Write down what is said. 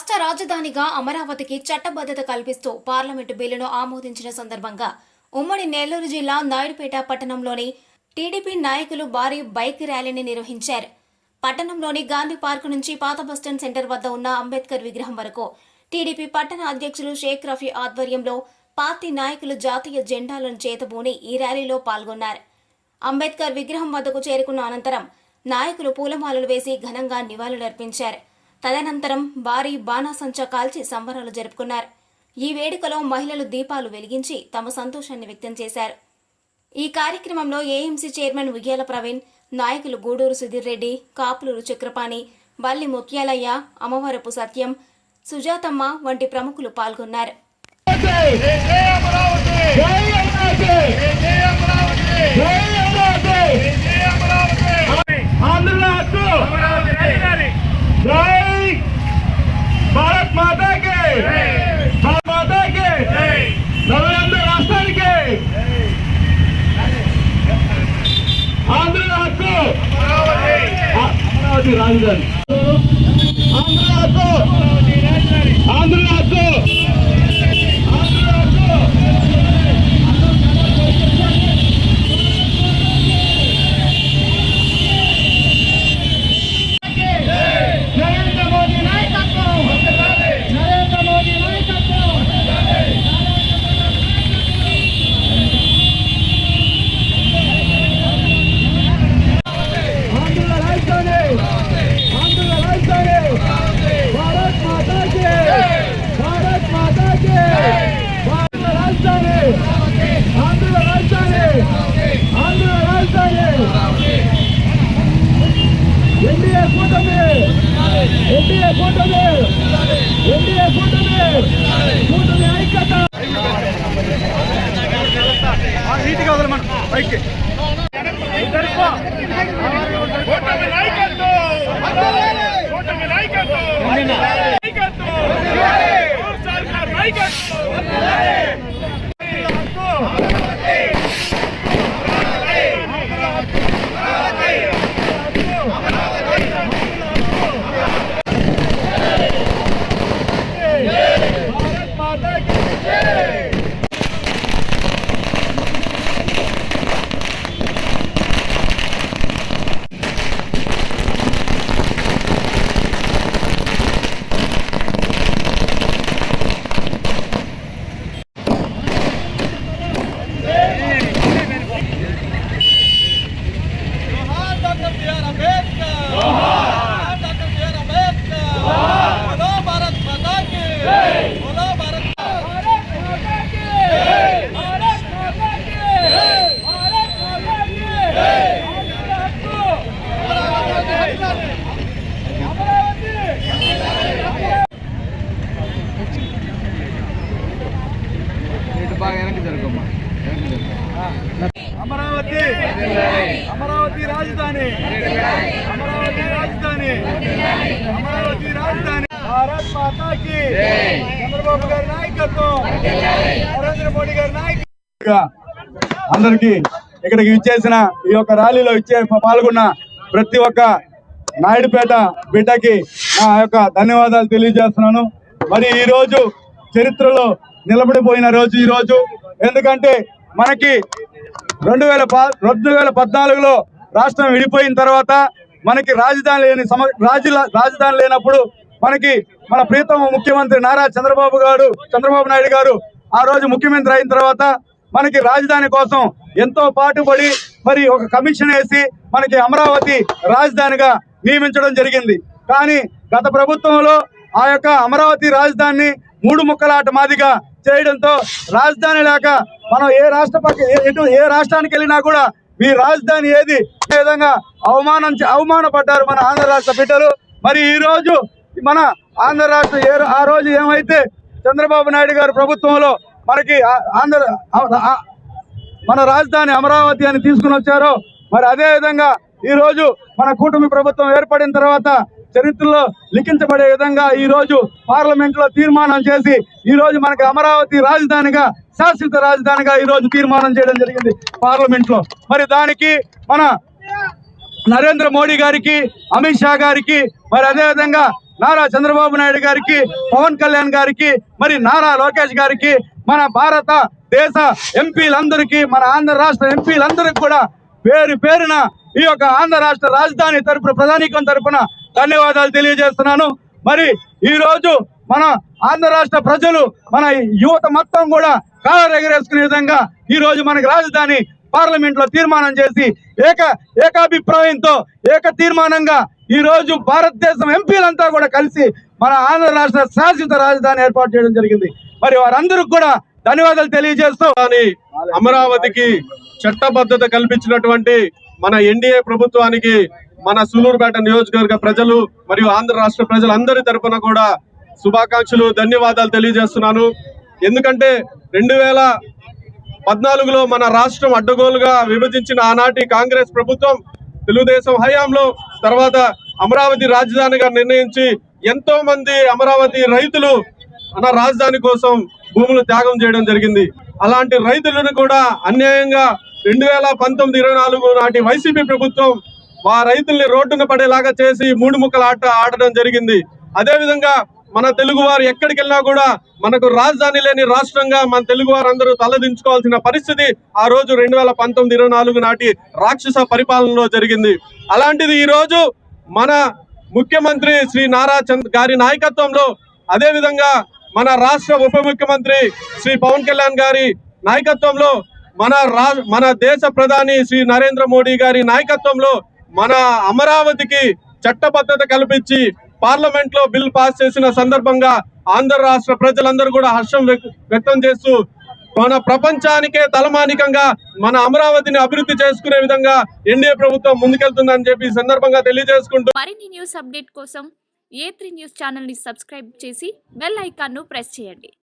రాష్ట్ర రాజధానిగా అమరావతికి చట్టబద్ధత కల్పిస్తూ పార్లమెంటు బిల్లును ఆమోదించిన సందర్భంగా ఉమ్మడి నెల్లూరు జిల్లా నాయుడుపేట పట్టణంలోని టీడీపీ నాయకులు భారీ బైక్ ర్యాలీని నిర్వహించారు. పట్టణంలోని గాంధీ పార్కు నుంచి పాత బస్టాండ్ సెంటర్ వద్ద ఉన్న అంబేద్కర్ విగ్రహం వరకు టీడీపీ పట్టణ అధ్యక్షులు షేక్ రఫీ ఆధ్వర్యంలో పార్టీ నాయకులు జాతీయ జెండాలను చేతబూని ఈ ర్యాలీలో పాల్గొన్నారు. అంబేద్కర్ విగ్రహం వద్దకు చేరుకున్న అనంతరం నాయకులు పూలమాలలు వేసి ఘనంగా నివాళులర్పించారు. తదనంతరం భారీ బాణాసంచా కాల్చి సంబరాలు జరుపుకున్నారు. ఈ వేడుకలో మహిళలు దీపాలు వెలిగించి తమ సంతోషాన్ని వ్యక్తం చేశారు. ఈ కార్యక్రమంలో ఏఎంసీ చైర్మన్ ఉయ్యాల ప్రవీణ్, నాయకులు గూడూరు సుధీర్ రెడ్డి, కాపులూరు చక్రపాణి, బల్లి ముత్యాలయ్య, అమ్మవరపు సత్యం, సుజాతమ్మ వంటి ప్రముఖులు పాల్గొన్నారు. भारत माता के माता के नवेंद्र राष्ट्र के आंध्र को अमरावती राजधानी आंध्र को अमरावती अमरावती राजधानी अमरावती राजधानी अमरावती राजधानी भारत माता की चंद्रबाबु गारी नायकत्వం నరేంద్ర మోడీ గారి నాయకత్వం అందరికీ ఇక్కడికి విచ్చేసిన ఈ యొక్క ర్యాలీలో పాల్గొన్న ప్రతి ఒక్క నాయుడుపేట బిడ్డకి నా యొక్క ధన్యవాదాలు తెలియజేస్తున్నాను. మరి ఈ రోజు చరిత్రలో నిలబడిపోయిన రోజు ఈ రోజు. ఎందుకంటే మనకి 2014లో రాష్ట్రం విడిపోయిన తర్వాత మనకి రాజధాని లేనప్పుడు మనకి మన ప్రీతమ ముఖ్యమంత్రి నారా చంద్రబాబు నాయుడు గారు ఆ రోజు ముఖ్యమంత్రి అయిన తర్వాత మనకి రాజధాని కోసం ఎంతో పాటుపడి మరి ఒక కమిషన్ వేసి మనకి అమరావతి రాజధానిగా నియమించడం జరిగింది. కానీ గత ప్రభుత్వంలో ఆ యొక్క అమరావతి రాజధానిని 3 ముక్కలాట మాదిగా చేయడంతో రాజధాని లేక మనం ఏ రాష్ట్రానికి వెళ్ళినా కూడా మీ రాజధాని ఏది ఈ విధంగా అవమానపడ్డారు మన ఆంధ్ర రాష్ట్ర బిడ్డలు. మరి ఈ రోజు మన ఆంధ్ర రాష్ట్ర ఆ రోజు ఏమైతే చంద్రబాబు నాయుడు గారు ప్రభుత్వంలో మనకి మన రాజధాని అమరావతి అని తీసుకుని వచ్చారో మరి అదే విధంగా ఈ రోజు మన కూటమి ప్రభుత్వం ఏర్పడిన తర్వాత చరిత్రలో లిఖించబడే విధంగా ఈ రోజు పార్లమెంట్ లో తీర్మానం చేసి ఈ రోజు మనకి అమరావతి రాజధానిగా శాశ్వత రాజధానిగా ఈ రోజు తీర్మానం చేయడం జరిగింది పార్లమెంట్ లో. మరి దానికి మన నరేంద్ర మోడీ గారికి, అమిత్ షా గారికి, మరి అదే విధంగా నారా చంద్రబాబు నాయుడు గారికి, పవన్ కళ్యాణ్ గారికి, మరి నారా లోకేష్ గారికి, మన భారత దేశ ఎంపీలందరికీ, మన ఆంధ్ర రాష్ట్ర ఎంపీలందరికీ కూడా పేరు పేరున ఈ యొక్క ఆంధ్ర రాష్ట్ర రాజధాని తరపున, ప్రధానికం తరపున ధన్యవాదాలు తెలియజేస్తున్నాను. మరి ఈ రోజు మన ఆంధ్ర రాష్ట్ర ప్రజలు, మన యువత మొత్తం కూడా కాలర్ ఎగరేసుకునే విధంగా ఈ రోజు మనకి రాజధాని పార్లమెంట్ లో తీర్మానం చేసి ఏకాభిప్రాయంతో ఏక తీర్మానంగా ఈ రోజు భారతదేశం ఎంపీలంతా కూడా కలిసి మన ఆంధ్ర రాష్ట్ర శాశ్వత రాజధాని ఏర్పాటు చేయడం జరిగింది. మరి వారందరికి కూడా ధన్యవాదాలు తెలియజేస్తూ, అమరావతికి చట్టబద్ధత కల్పించినటువంటి మన ఎన్డీఏ ప్రభుత్వానికి మన సూలూరుపేట నియోజకవర్గ ప్రజలు మరియు ఆంధ్ర రాష్ట్ర ప్రజలందరి తరపున కూడా శుభాకాంక్షలు, ధన్యవాదాలు తెలియజేస్తున్నాను. ఎందుకంటే 2014లో మన రాష్ట్రం అడ్డగోలుగా విభజించిన ఆనాటి కాంగ్రెస్ ప్రభుత్వం తెలుగుదేశం హయాంలో తర్వాత అమరావతి రాజధానిగా నిర్ణయించి ఎంతో మంది అమరావతి రైతులు మన రాజధాని కోసం భూములు త్యాగం చేయడం జరిగింది. అలాంటి రైతులను కూడా అన్యాయంగా 2019-24 నాటి వైసీపీ ప్రభుత్వం ఆ రైతుల్ని రోడ్డున పడేలాగా చేసి మూడు ముక్కల ఆట ఆడడం జరిగింది. అదే విధంగా మన తెలుగు వారు ఎక్కడికి వెళ్ళినా కూడా మనకు రాజధాని లేని రాష్ట్రంగా మన తెలుగు వారందరూ తలదించుకోవాల్సిన పరిస్థితి ఆ రోజు 2019-24 నాటి రాక్షస పరిపాలనలో జరిగింది. అలాంటిది ఈ రోజు మన ముఖ్యమంత్రి శ్రీ నారా గారి నాయకత్వంలో, అదే విధంగా మన రాష్ట్ర ఉప ముఖ్యమంత్రి శ్రీ పవన్ కళ్యాణ్ గారి నాయకత్వంలో, మన దేశ ప్రధాని శ్రీ నరేంద్ర మోడీ గారి నాయకత్వంలో మన అమరావతికి చట్టబద్ధత కల్పించి పార్లమెంట్ లో బిల్ పాస్ చేసిన సందర్భంగా ఆంధ్ర రాష్ట్ర ప్రజలందరూ కూడా హర్షం వ్యక్తం చేస్తూ మన ప్రపంచానికే తలమానికంగా మన అమరావతిని అభివృద్ధి చేసుకునే విధంగా ఎన్డీఏ ప్రభుత్వం ముందుకెళ్తుందని చెప్పి ఈ సందర్భంగా తెలియజేసుకుంటూ, మరిన్ని న్యూస్ అప్డేట్ కోసం A3 న్యూస్ ఛానల్ ని సబ్స్క్రైబ్ చేసి బెల్ ఐకాన్ ను ప్రెస్ చేయండి.